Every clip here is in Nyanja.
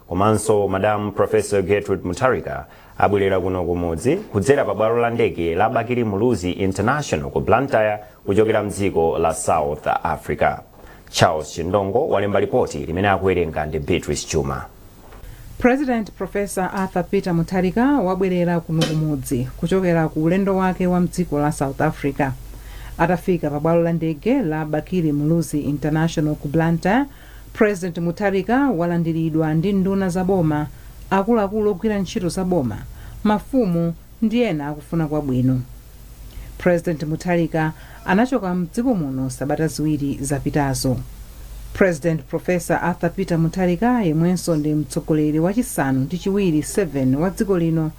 komanso Madam Professor Gertrude Mutharika abwerera kuno kumudzi kudzera pa bwalo la ndege la Bakili Muluzi International ku Blantyre kuchokera mdziko la South Africa. Charles Chindongo walemba ripoti limene akuwerenga ndi Beatrice Chuma. President Professor Arthur Peter Mutharika wabwerera kuno kumudzi kuchokera ku ulendo wake wa mdziko la South Africa. Atafika pa bwalo la ndege la Bakili Muluzi International ku Blantyre, President Mutharika walandiridwa ndi nduna za boma, akuluakulu ogwira ntchito za boma, mafumu ndi ena akufuna kwabwino. President Mutharika anachoka mdziko muno sabata ziwiri zapitazo. President Professor Arthur Peter Mutharika yemwenso ndi mtsogoleri wachisanu ndi chiwiri 7 wa dziko lino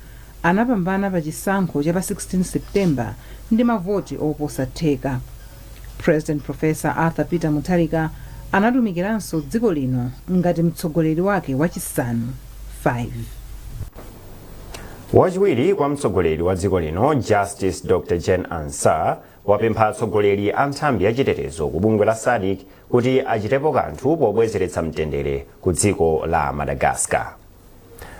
anapambana pa chisankho cha pa 16 September ndi mavoti oposa theka. President Professor Arthur Peter Mutharika anatumikiranso dziko lino ngati mtsogoleri wake wachisanu 5. Wachiwiri kwa mtsogoleri wa dziko lino Justice Dr. Jane Ansah wapempha atsogoleri a nthambi ya chitetezo ku bungwe la SADC kuti achitepo kanthu pobwezeretsa mtendere ku dziko la Madagascar.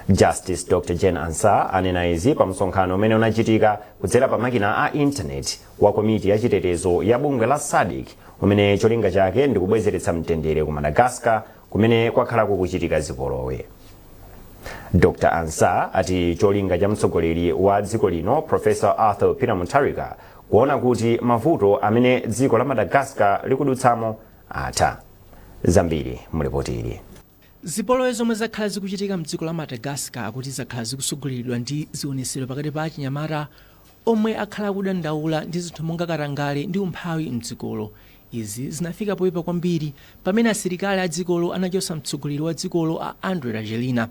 Justice Dr. Jane Ansah anena izi pa msonkhano umene unachitika kudzera pa makina a internet wa komiti ya chitetezo ya bungwe la SADC umene cholinga chake ndi kubwezeretsa mtendere ku Madagascar kumene kwakhala kukuchitika zipolowe. Dr. Ansah ati cholinga cha mtsogoleri wa dziko lino Professor Arthur Peter Mutharika kuona kuti mavuto amene dziko la Madagascar likudutsamo atha. Zambiri muripoti ili. Zipolowe zomwe zakhala zikuchitika mdziko la Madagascar akuti zakhala zikusogoleredwa ndi zionesero pakati pa achinyamata omwe akhala kudandaula ndi zinthu monga katangale ndi umphawi mdzikolo. Izi zinafika poyipa kwambiri pamene asilikali a dzikolo anachosa mtsogoleri wa dzikolo a Andry Rajoelina.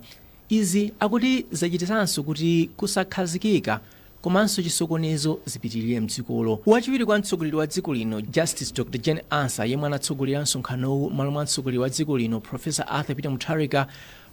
Izi akuti zachitiranso kuti kusakhazikika komanso chisokonezo zipitirire mdzikolo. Wachiwiri kwa mtsogoleri wa dziko lino Justice Dr. Jane Ansah yemwe anatsogolera msonkhanowu malo mwa mtsogoleri wa dziko lino Professor Arthur Peter Mutharika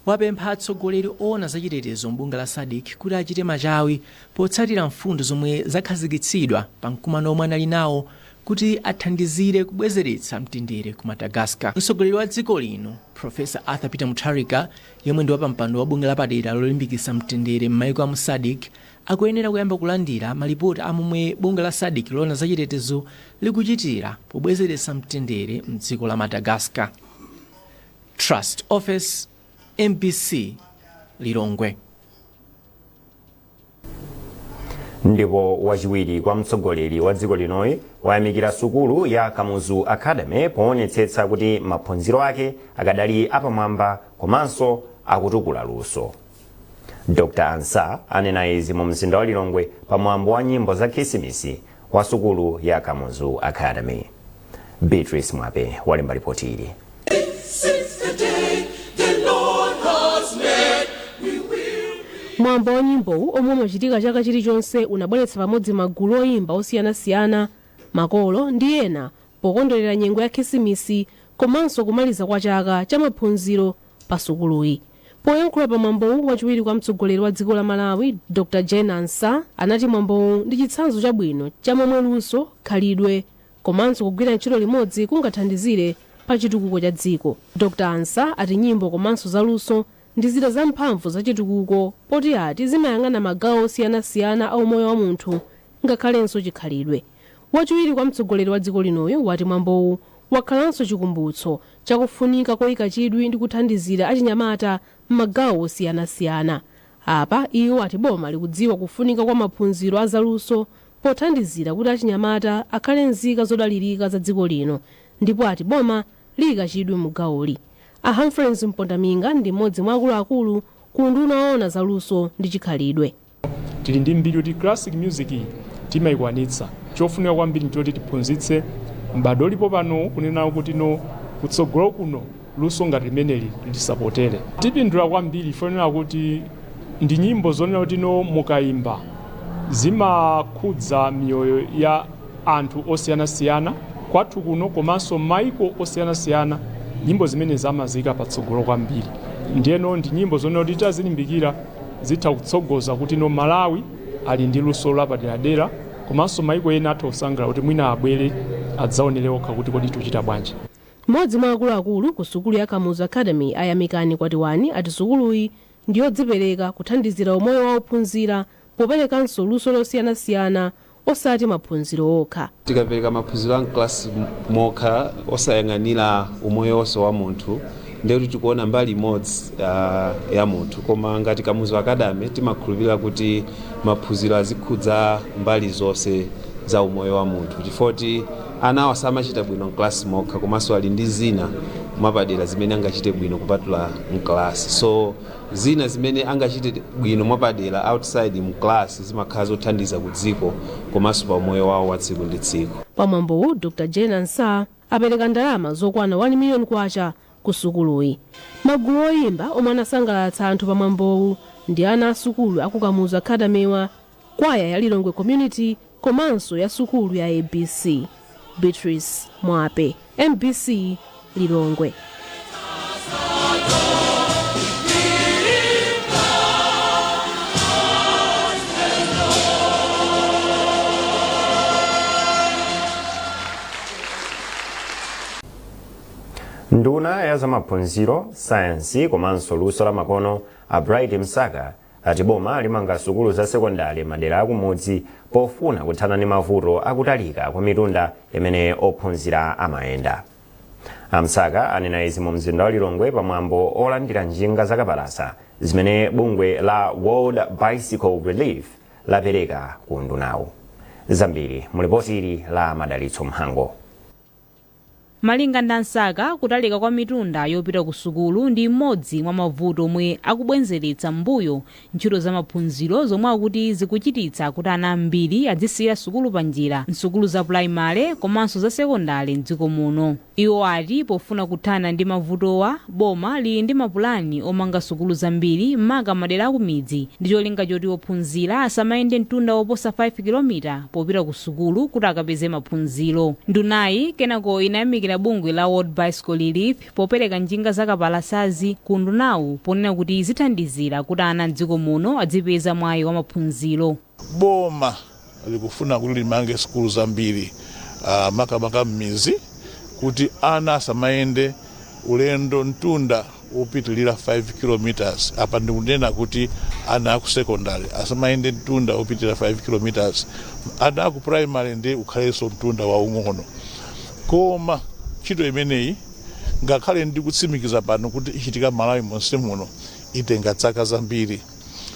wapempha atsogoleri oona zachitetezo mbunga la SADC kuti achite machawi potsatira mfundo zomwe zakhazikitsidwa pa mkumano omwe anali nawo kuti athandizire kubwezeretsa mtendere ku Madagascar. Mtsogoleri wa dziko lino Professor Arthur Peter Mutharika yemwe ndi wapampando wa bunge lapadera lolimbikitsa mtendere m'mayiko a mu SADC akuyenera kuyamba kulandira malipoti amomwe bunge la SADC loona zachitetezo likuchitira pobwezeretsa mtendere mdziko la Madagascar. Trust Office, MBC, Lilongwe. Ndipo wachiwiri kwa mtsogoleri wa dziko linoyi wayamikira sukulu ya Kamuzu Academy poonetsetsa kuti maphunziro ake akadali apamwamba komanso akutukula luso. Dr. Ansah anena izi mu mzinda wa Lilongwe pamwambo wa nyimbo za Khisimusi wa sukulu ya Kamuzu Academy. Beatrice Mwape walemba ripoti ili. Mwambo wa nyimbo omwe umachitika chaka chilichonse unabweretsa pamodzi magulu oyimba osiyanasiyana, makolo ndi ena pokondwerera nyengo ya Khisimusi komanso kumaliza kwa chaka cha maphunziro pa sukuluyi. Poyankhula pa mwambowu wachiwiri kwa mtsogoleri wa dziko la Malawi Dr. Jane Ansah anati mwambowu ndi chitsanzo chabwino cha momwe luso, khalidwe komanso kugwira ntchito limodzi kungathandizire pa chitukuko cha dziko. Dr. Ansah ati nyimbo komanso zaluso ndi zida zamphamvu za chitukuko poti ati zimayang'ana magawo osiyanasiyana a umoyo wa munthu ngakhalenso chikhalidwe. Wachiwiri kwa mtsogoleri wa dziko linoyo wati mwambowu wakhalanso chikumbutso chakufunika koyika chidwi ndi kuthandizira achinyamata m'magawo osiyanasiyana. Apa iwo ati boma likudziwa kufunika kwa maphunziro a zaluso pothandizira kuti achinyamata akhale nzika zodalirika za dziko lino, ndipo ati boma liyika chidwi mugawoli. A Humphrey Mpondaminga ndi mmodzi mwa akuluakulu ku nduna yoona zaluso ndi chikhalidwe. Tili ndi mbiri kuti classic music timayikwanitsa. Chofunika kwambiri ndi kuti tiphunzitse m'bado ulipo pano kunena kuti no kutsogolo kuno luso ngati limeneli lisapotere. Tipindula kwambiri ifanira kuti ndi nyimbo zonena kuti no mukayimba zimakhudza miyoyo ya anthu osiyanasiyana kwathu kuno komanso maiko osiyanasiyana. Nyimbo zimene zamazika patsogolo kwambiri. Ndiyeno ndi nyimbo zonena kuti tazilimbikira zitha kutsogoza kuti no Malawi ali ndi luso lapaderadera komanso maiko ena atha kusangalala kuti mwina abwere adzaonere okha kuti kodi tuchita bwanji. Mmodzi mwa akuluakulu ku sukulu ya Kamuzu Academy ayamikani kwatiwani ati sukuluyi ndiyodzipereka kuthandizira umoyo wa ophunzira poperekanso luso losiyanasiyana osati maphunziro okha. Tikapereka maphunziro a mklasi mokha osayang'anira umoyo wonse wa munthu ndikuti tikuona mbali imodzi ya munthu, koma ngati Kamuzu Academy timakhulupirira kuti maphunziro azikhudza mbali zonse za umoyo wa munthu chifukwa ana samachita bwino mklasi mokha komanso ali ndi zina mwapadera zimene angachite bwino kupatula mklasi, so zina zimene angachite bwino mwapadera outside mklasi zimakhala zothandiza ku dziko komanso pa umoyo wawo wa tsiku ndi tsiku. Pamwambowu Dr. Jane Ansah apereka ndalama zokwana 1 million kwacha ku sukuluyi. Magulu oyimba omwe anasangalatsa anthu pamwambowu ndi ana a sukulu aku Kamuzu Academy, kwaya ya Lilongwe Community komanso ya sukulu ya ABC. Beatrice Mwape, MBC, Lilongwe. Nduna ya zamaphunziro, sayansi komanso luso la makono a Bright Msaka ati boma limanga sukulu za sekondari madera akumudzi pofuna kuthana ndi mavuto akutalika kwa mitunda imene ophunzira amayenda. Msaka anena izi mu mzinda wa Lilongwe pamwambo olandira njinga zakapalasa zimene bungwe la World Bicycle Relief lapereka ku ndunawo. Zambiri mulipoti la Madalitso Mhango. Malinga ndi Msaka, kutalika kwa mitunda yopita ku sukulu ndi mmodzi mwa mavuto omwe akubwenzeretsa mbuyo ntchito za maphunziro zomwe akuti zikuchititsa kuti ana ambiri adzisiya sukulu panjira nsukulu za primary komanso za sekondari m'dziko muno. Iwo ati pofuna kuthana ndi mavutowa boma lili ndi mapulani omanga sukulu zambiri m'maka madera akumidzi ndi cholinga choti ophunzira asamayende mtunda oposa 5 km popita ku sukulu kuti akapeze maphunziro. Ndunayi kenako inayamikira bungwe la World Bicycle Relief popereka njinga zakapalasazi ku ndunawu ponena kuti zithandizira kuti ana m'dziko muno adzipeza mwayi wa maphunziro. Boma likufuna kuti limange sukulu zambiri makamaka m'mizi kuti ana asamayende ulendo mtunda upitilira 5 km. Apa ndikunena kuti ana aku secondary asamayende mtunda upitilira 5 km. Ana aku primary ndi ukhalenso mtunda wa ung'ono. Koma ntchito imeneyi ngakhale ndi kutsimikiza pano kuti ichitika Malawi monse muno itenga zaka zambiri.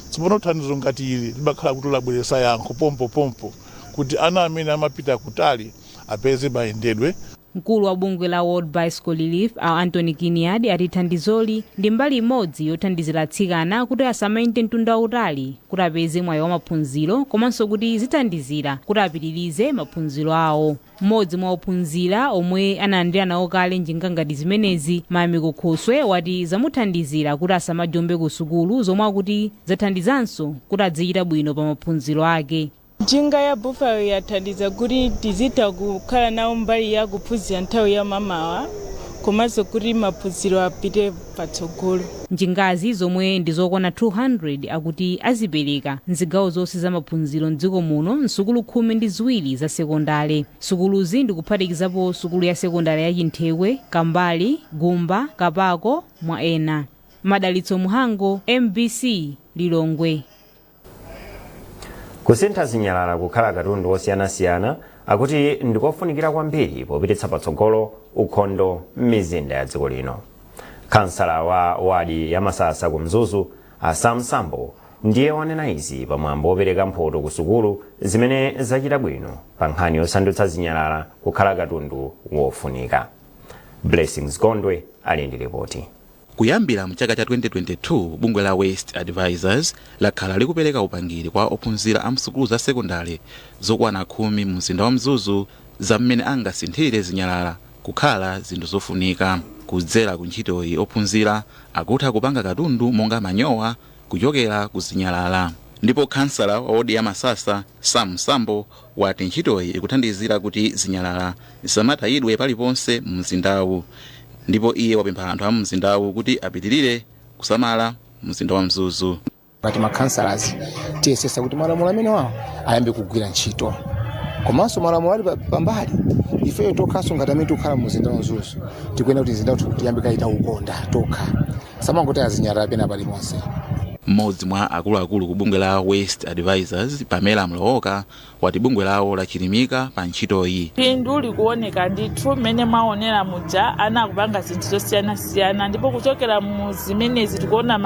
Tsopano thandizo ngati ili limakhala kuti labweretsa yankho pompo kuti ana amene amapita kutali apeze mayendedwe. Mkulu wa bungwe la World Bicycle Relief Anthony Kiniad ati thandizoli ndi mbali imodzi yothandizira atsikana kuti asamayende mtunda wautali kuti apeze mwayi wa maphunziro komanso kuti zithandizira kuti apitirize maphunziro awo. Mmodzi mwa ophunzira omwe analandira nawo kale njinga ngati zimenezi Mayamiko Khoswe wati zamuthandizira kuti asamajombe ku sukulu zomwe akuti zathandizanso kuti adzichita bwino pa maphunziro ake. Njinga ya Buffalo yathandiza kuti tizitha kukhala nawo mbali ya kuphunzira nthawi ya mamawa komanso kuti maphunziro apite patsogolo. Njingazi zomwe ndizokwana 200 akuti azipereka mzigawo zonse za maphunziro m'dziko muno nsukulu 12 za sekondari. Sukuluzi ndikuphatikizapo sukulu ya sekondari ya Chinthewe, Kambali, Gumba, Kapako mwa ena. Madalitso Mhango, MBC, Lilongwe. Kusintha zinyalala kukhala katundu osiyanasiyana akuti ndikofunikira kwambiri popititsa patsogolo ukhondo m'mizinda ya dziko lino. Kansala wa wadi ya Masasa ku Mzuzu Sam Sambo ndiye wanena izi pamwambo opereka mphoto ku sukulu zimene zachita bwino pa nkhani yosandutsa zinyalala kukhala katundu wofunika. Blessings Gondwe ali ndi ripoti. Kuyambira mchaka cha 2022 bungwe la West Advisors lakhala likupereka upangiri kwa ophunzira a msukulu za sekondari zokwana 10 mu mzinda wa Mzuzu za mmene angasinthire zinyalala kukhala zinthu zofunika. Kudzera ku ntchitoyi ophunzira akutha kupanga katundu monga manyowa kuchokera ku zinyalala. Ndipo kansala wa wodi ya Masasa Sam Sambo wati ntchitoyi ikuthandizira kuti zinyalala zisamatayidwe paliponse mu mzindawu. Ndipo iye wapempha anthu a mzindawu kuti apitirire kusamala mzinda wa Mzuzu. Ngati makansalas tiyesesa kuti malamulo amene wawo ayambe kugwira ntchito. Komanso malamulo ali pambali ifeyo tokhaso ngati amene tikukhala mu mzinda wamzuzu tikuyenera kuti mzinda wathu tiyambe kaita ukonda tokha samangoti azinyalala pena paliponse. Mmodzi mwa akuluakulu ku bungwe la Waste Advisors, Pamela Mlooka, wati bungwe lawo lachilimika pa ntchitoyi. Phindu likuoneka ndithu mmene mwaonera muja anakupanga zinthu zosiyanasiyana, ndipo kuchokera mu zimenezi tikuona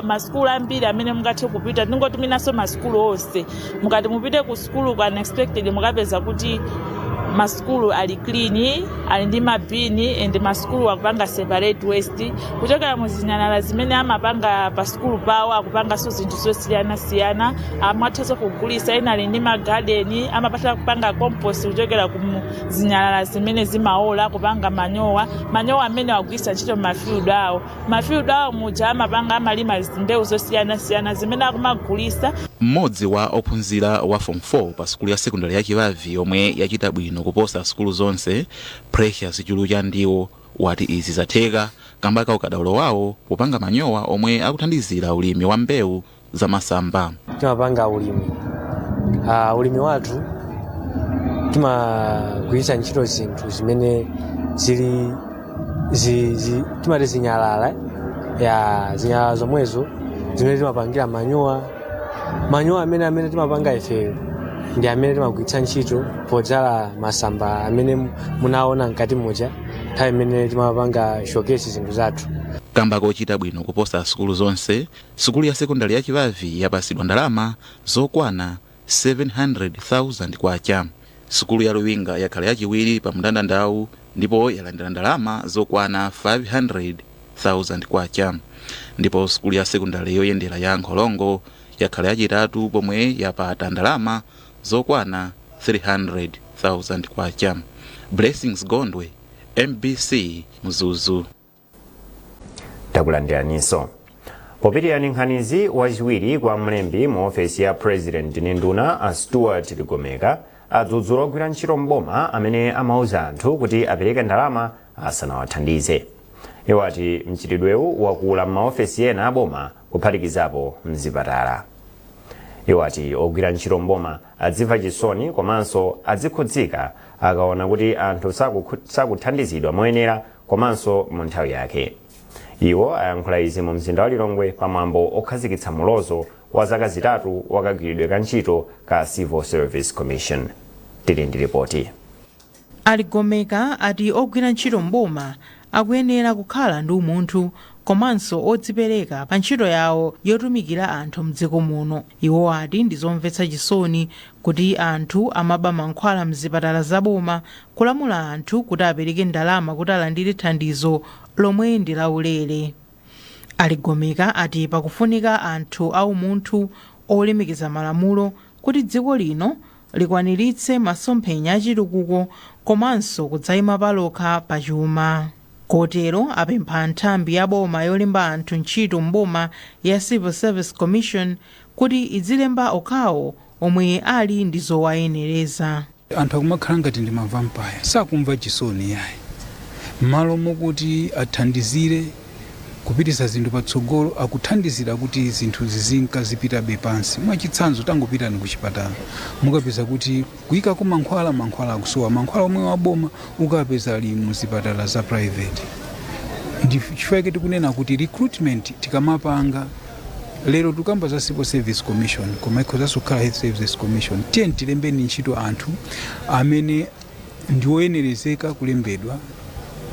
masukulu ambiri amene mungathe kupita, tingoti minaso masukulu onse mukati mupite ku sukulu ku unexpected mukapeza kuti masukulu ali clean, ali ndi mabini, and masukulu akupanga separate waste. Kuchokera mu zinyalala zimene amapanga pa sukulu pawo akupanga so zinthu zosiyanasiyana, amathaso kugulisa, ena ali ndi magadeni, amapata kupanga compost kuchokera ku zinyalala zimene zimaola kupanga manyowa amene akugwisa ntchito mafield awo muja amapanga amalima mbewu zosiyanasiyana zimene akumagulisa. Mmodzi wa ophunzira wa form 4 pa sukulu ya sekondari ya Chivavi omwe yachita bwino kuposa sukulu zonse, Precious Chulucha ndiwo wati izi zatheka kamba ka ukadaulo wawo popanga manyowa omwe akuthandizira ulimi wa mbewu za masamba. Timapanga ulimi wathu timagwiritsa ntchito zinthu zimene timati zinyalala zomwezo zimene timapangira manyowa amene timapanga ifeyo ndi amene timagwiritsa ntchito podzala masamba amene munaona mkati muja nthawi imene timapanga showcase zinthu zathu. Kamba kochita bwino kuposa sukulu zonse, sukulu ya sekondari ya Chivavi yapasidwa ndalama zokwana 700,000 kwacha. Sukulu ya Luwinga yakhala yachiwiri pa mndandanda ndipo yalandira ndalama zokwana 500,000 kwacha. Ndipo sukulu ya sekondari yoyendera ya Nkholongo yakhala yachitatu pomwe yapata ndalama zokwana 300,000 kwacha. Blessings Gondwe, MBC Mzuzu. Takulandiraniso. Popitira nkhanizi wachiwiri kwa mlembi mu ofesi ya President Nenduna a Stuart Ligomeka adzudzula ogwira ntchito mboma amene amauza anthu kuti apereke ndalama asanawathandize. Iwo ati mchitidwewu wakula m'maofesi ena aboma kuphatikizapo mzipatala. Iwo ati ogwira ntchito mboma adzimva chisoni komanso adzikhudzika akaona kuti anthu sakuthandizidwa moyenera komanso mu nthawi yake. Iwo ayankhula izi mu mzinda wa Lilongwe pamwambo okhazikitsa mulozo wa zaka zitatu wakagwiridwe ka ntchito ka Civil Service Commission. Tili ndi ripoti. Ligomeka ati ogwira ntchito mboma akuyenera kukhala ndi umunthu komanso odzipereka pa ntchito yawo yotumikira anthu mdziko muno. Iwo ati ndizomvetsa chisoni kuti anthu amaba mankhwala mzipatala zaboma kulamula anthu kuti apereke ndalama kuti alandire thandizo lomwe ndi laulere. Ligomeka ati pakufunika anthu au munthu olemikiza malamulo kuti dziko lino likwaniritse masomphenya achitukuko komanso kudzayima palokha pachuma. Kotero apempha nthambi ya boma yolemba anthu ntchito mboma ya Civil Service Commission kuti idzilemba okhawo omwe ali ndi zowayenereza. Anthu akumakhala ngati ndi mavampire, sakumva chisoni yayi. Malo mokuti athandizire kupitisa zinthu patsogolo akuthandizira kuti zinthu zizinka zipitabe pansi. Mwachitsanzo tangopitani ku chipatala mukapeza kuti kuyikako mankhwala akusowa, mankhwala omwe waboma ukapeza ali mu zipatala za private. Chifukwa tikunena kuti recruitment tikamapanga lero tukamba za Civil Service Commission koma ikhozanso kukhala Health Services Commission, tilembeni ntchito anthu amene ndioyenerezeka kulembedwa,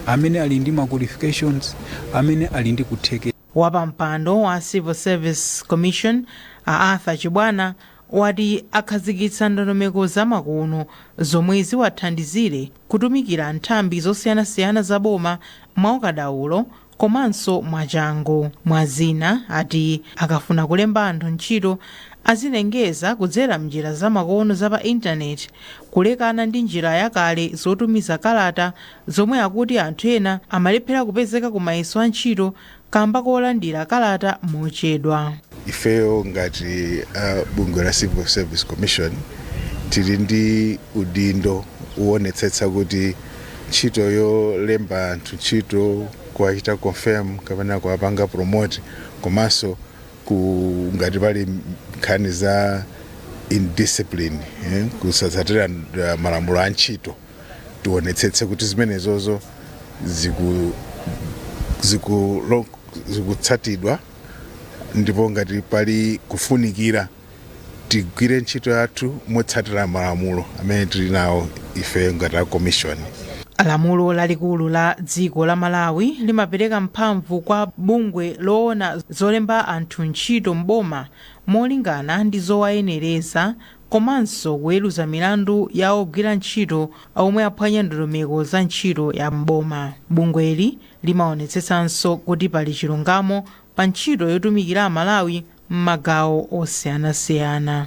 amene ali ndi ma qualifications, amene ali ndi kuthekera. Wapampando wa Civil Service Commission Arthur Chibwana wati akhazikitsa ndondomeko zamakono zomwe ziwathandizire kutumikira nthambi zosiyanasiyana za boma mwaukadaulo komanso mwachangu. Mwazina ati akafuna kulemba anthu ntchito azilengeza kudzera mnjira zamakono za pa intaneti kulekana ndi njira yakale zotumiza kalata zomwe akuti anthu ena amalephera kupezeka ku mayeso a ntchito kamba kolandira kalata mochedwa. Ifeyo ngati bungwe la Civil Service Commission tili ndi udindo uonetsetsa kuti ntchito yolemba anthu ntchito kuwachita confirm kapena kuwapanga promote komanso ngati pali nkhani za indiscipline kusatsatira malamulo a ntchito tionetsetse kuti zimenezozo zikutsatidwa ndipo ngati pali kufunikira tigwire ntchito yathu motsatira malamulo amene tili nawo ife ngati a commission. lamulo lalikulu la dziko la Malawi limapereka mphamvu kwa bungwe loona zolemba anthu ntchito mboma molingana ndi zowayenereza komanso kuweruza milandu ya ogwira ntchito omwe aphwanya ndondomeko za ntchito ya mboma. Bungweli limaonetsetsanso kuti pali chilungamo pa ntchito yotumikira Amalawi m'magawo osiyanasiyana.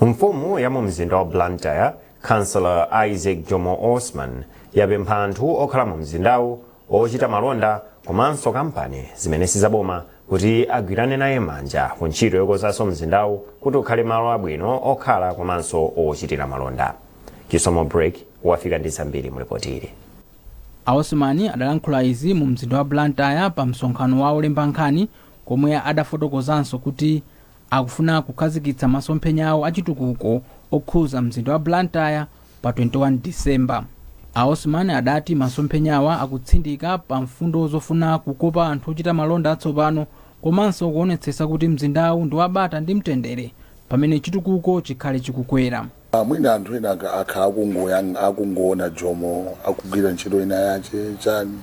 Mfumu ya mu mzinda wa Blantyre, Councillor Isaac Jomo Osman, yapempha anthu okhala mu mzindawu ochita malonda komanso kampani zimene sizaboma kuti agwirane naye manja ku ntchito yokonzanso mzindawu kuti ukhale malo abwino okhala komanso ochitira malonda. Chisomo Break wafika ndi zambiri mu ripoti ili. Osman adalankhula izi mu mzinda wa Blantyre pa msonkhano wa olemba nkhani komwe adafotokozanso kuti akufuna kukhazikitsa masomphenya awo achitukuko okhuza mzinda wa Blantyre pa 21 December. Osman adati masomphenya awa akutsindika pa mfundo zofuna kukopa anthu ochita malonda atsopano komanso kuonetsetsa kuti mzindawu ndi wabata ndi mtendere pamene chitukuko chikhale chikukwera. Mwina anthu ena akhala akungoona Jomo akugwira ntchito ina yace chani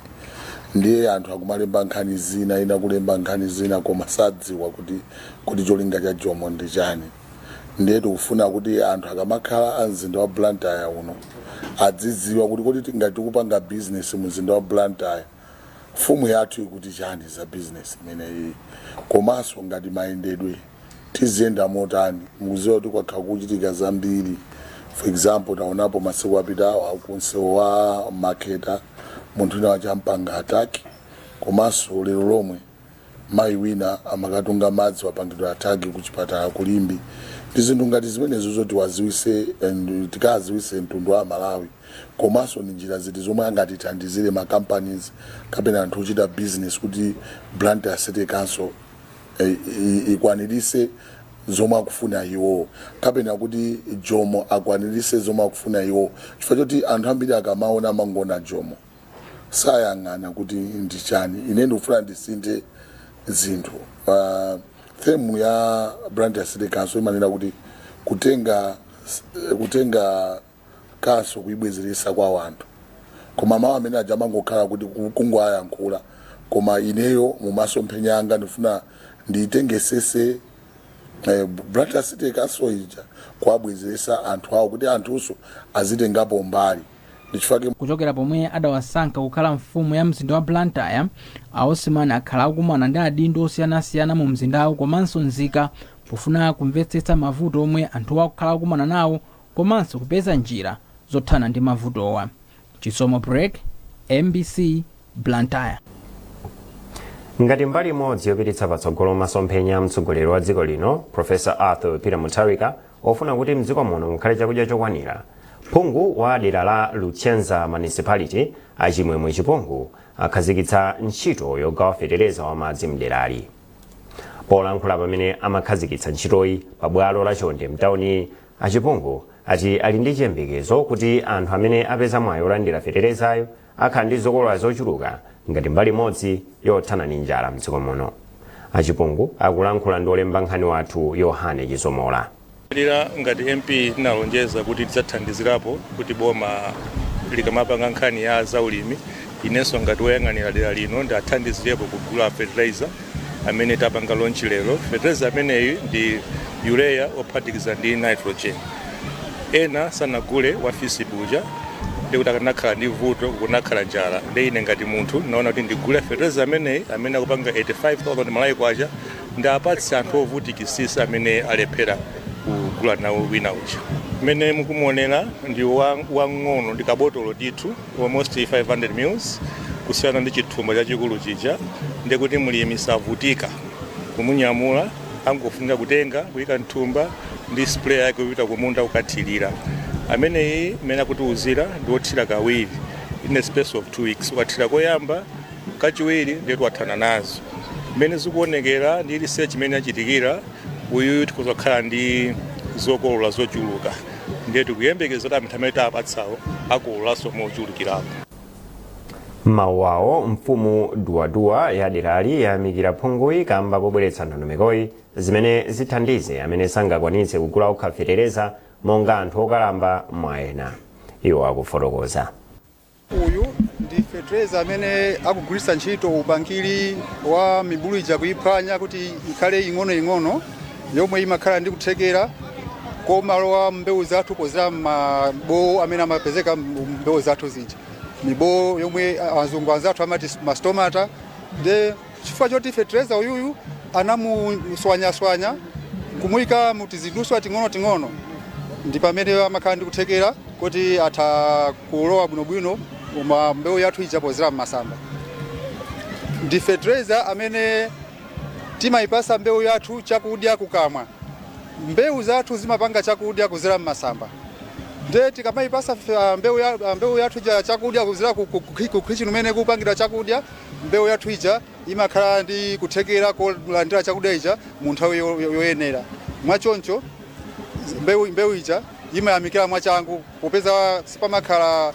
ndiye anthu akumalemba nkhani zina ina kulemba nkhani zina koma sadziwa kuti cholinga cha Jomo ndi chani. Ndiye tikufuna kuti anthu akamakhala a mzinda wa Blantyre uno adzidziwa kuti ngati tikupanga business mu mzinda wa Blantyre fumu yathu ikuti chani za business imeneyi komanso ngati mayendedwe tiziyenda motani mukuziwa kuti kwakhala kuchitika zambiri. For example taonapo masiku apitawo kunsewu wa Maketa munthu wina wachampanga ataki komanso lero lomwe mayi wina amakatunga madzi wapangidwa ataki ku chipatala kulimbi. Ndi zinthu ngati zimenezo zoti waziwise tikaziwise mtundu wa Malawi komanso ndi njira ziti zomwe angatithandizire ma companies kapena anthu ochita business kuti Blantyre City Council ikwanirise zomwe akufuna iwo kapena kuti Jomo akwanirise zomwe akufuna iwo chifukwa choti anthu ambiri akamaona amangona Jomo sayang'ana kuti ndi chani. Ine ndikufuna ndisinthe zinthu. Theme ya Blantyre City Council imanena kuti kutenga kaso kuibwezeresa kwa anthu koma mawu amene ajamangokhala kuti kungoyankhula koma ineyo mu masomphenya anga ndifuna nditengesese Blantyre City Council ija kuabwezeresa anthu awo kuti anthunso azitengapo mbali. Kuchokera pomwe adawasankha kukhala mfumu ya mzinda wa Blantyre, Osman akhala akumana ndi adindo osiyanasiyana mu mzindawu komanso nzika pofuna kumvetsetsa mavuto omwe anthu akukhala akumana nawo komanso kupeza njira zothana ndi mavutowa. Chisomo Break, MBC, Blantyre. Ngati mbali imodzi yopititsa patsogolo masomphenya mtsogoleri wa dziko lino Professor Arthur Peter Mutharika ofuna kuti mdziko muno mukhale chakudya chokwanira, phungu wa dera la Luchenza Municipality Achimwemwe Chipungu akhazikitsa ntchito yogawa fetereza wa madzi mderali. Polankhula pamene amakhazikitsa ntchitoyi pa bwalo la chonde mtauni, Achipungu ati ali ndi chiyembekezo kuti anthu amene apeza mwayi olandira feterezayo akhala ndi zokolola zochuluka ngati mbali imodzi yothana ndi njala mdziko muno. Achipungu akulankhula ndi olemba nkhani wathu Yohane Chisomola. Ngati MP tinalonjeza kuti tidzathandizirapo kuti boma likamapanga nkhani ya zaulimi inenso ngati woyang'anira dera lino ndathandizirepo kugula fertilizer amene tapanga launch lero. Fertilizer ameneyi ndi urea ophatikiza ndi nitrogen. Ena sanagule wafisi buja ndikuti akanakhala ndi vuto kunakhala njala. Ndi ine ngati munthu naona kuti ndigule fertilizer ameneyi amene akupanga 85,000 Malawi kwacha ndapatsa anthu ovutikisisa amene alephera kugula nawo wina uja. Mene mukumuonera ndi wang'ono ndi kabotolo dithu almost 500 ml kusiyana ndi chithumba chachikulu chija ndikuti mulimi savutika kumunyamula angofunga kutenga kuyika mthumba ndi spray yake kupita kumunda kukathirira. Ameneyi mene akutiuzira ndi othira kawiri in a space of 2 weeks. Ukathira koyamba kachiwiri ndetu wathana nazo. Mene zikuonekera ndi research mene achitikira uyu tikuzakhala ndi zokolola zochuluka ndiye tikuyembekeza kuti anthu amene tapatsawo akololanso mochulukirapo. mawu awo mfumu duwadua ya derali yayamikira phunguyi kamba pobweretsa ndondomekoyi zimene zithandize amene sangakwanitse kugula okhafetereza monga anthu okalamba mwaena. iwo akufotokoza. uyu ndi fetereza amene akugwiritsa ntchito upangiri wa mibulu ija kuyiphwanya kuti ikhale ing'onoing'ono yomwe imakhala ndi kuthekera komalowa mbewu zathu pozera mabowo amene amapezeka mbewu zathu zija. mibowo yomwe azungu anzathu amati mastomata. de chifukwa choti fetereza uyuyu anamuswanyaswanya kumuyika mutiziduswa ting'onoting'ono ndi pamene amakhala ndi kuthekera kuti atha kulowa bwinobwino mbewu yathu ija pozera m'masamba. ndi fetereza amene timayipasa mbewu yathu chakudya kukamwa. mbewu zathu zimapanga chakudya kuzera m'masamba. nde tikamayipasa mbewu yathu ija chakudya kuzera kukichini umene kupangira chakudya, mbewu yathu ija imakhala ndi kuthekera kolandira chakudya ija mu nthawi yoyenera. mwachoncho mbewu ija imayamikira mwachangu popeza sipamakhala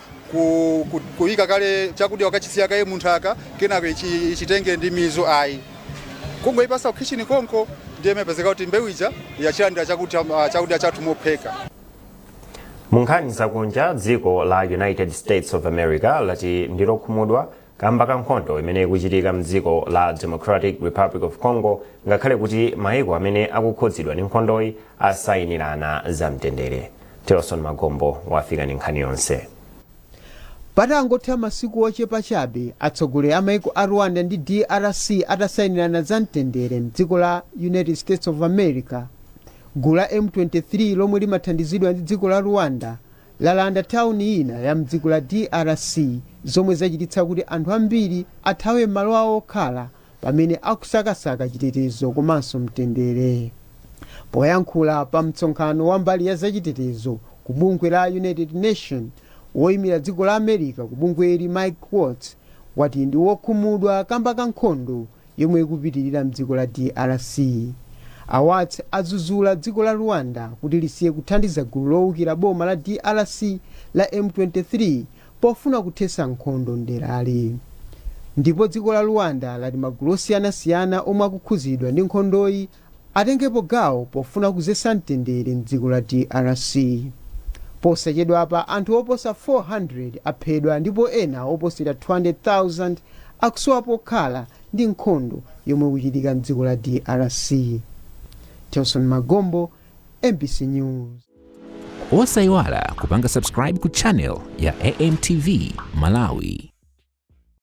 kuyika kale chakudya wakachisiya kaye munthaka kenako ichitenge ndi mizo ayi. kungoyipasa kukichini konko ndiye imapezeka kuti mbewu ija yachilandira chakudya chathu mopheka. munkhani zakunja dziko la United States of America lati ndilokhumudwa kamba ka nkhondo imene ikuchitika mdziko la Democratic Republic of Congo ngakhale kuti maiko amene akukhudzidwa ndi nkhondoyi asayinirana zamtendere. Telson Magombo wafika ndi nkhani yonse. patangotha masiku ochepa chabe atsogoleri a maiko a Rwanda ndi DRC atasayinirana zamtendere mdziko la United States of America, gulu la M23 lomwe limathandizidwa ndi dziko la Rwanda lalanda tawuni ina ya mdziko la DRC, zomwe zachititsa kuti anthu ambiri athawe malo awo okhala pamene akusakasaka chitetezo komanso mtendere. poyankhula pa msonkhano wa mbali ya zachitetezo ku bungwe la United Nations, woyimira dziko la America ku bungweli Mike Waltz wati ndi wokhumudwa kamba ka nkhondo yomwe ikupitirira mdziko la DRC. Waltz adzudzula dziko la Rwanda kuti lisiye kuthandiza gulu lowukira boma la DRC la M23 pofuna kuthetsa nkhondo nderali. ndipo dziko la Rwanda lati magulu osiyanasiyana omwe akukhudzidwa ndi nkhondoyi atengepo gawo pofuna kuzetsa mtendere mdziko la DRC. posachedwapa anthu oposa 400 aphedwa ndipo ena oposera 200,000 akusowa pokhala ndi nkhondo yomwe ikuchitika mdziko la DRC. Telson Magombo, MBC News. Osayiwala kupanga subscribe ku channel ya AMTV Malawi.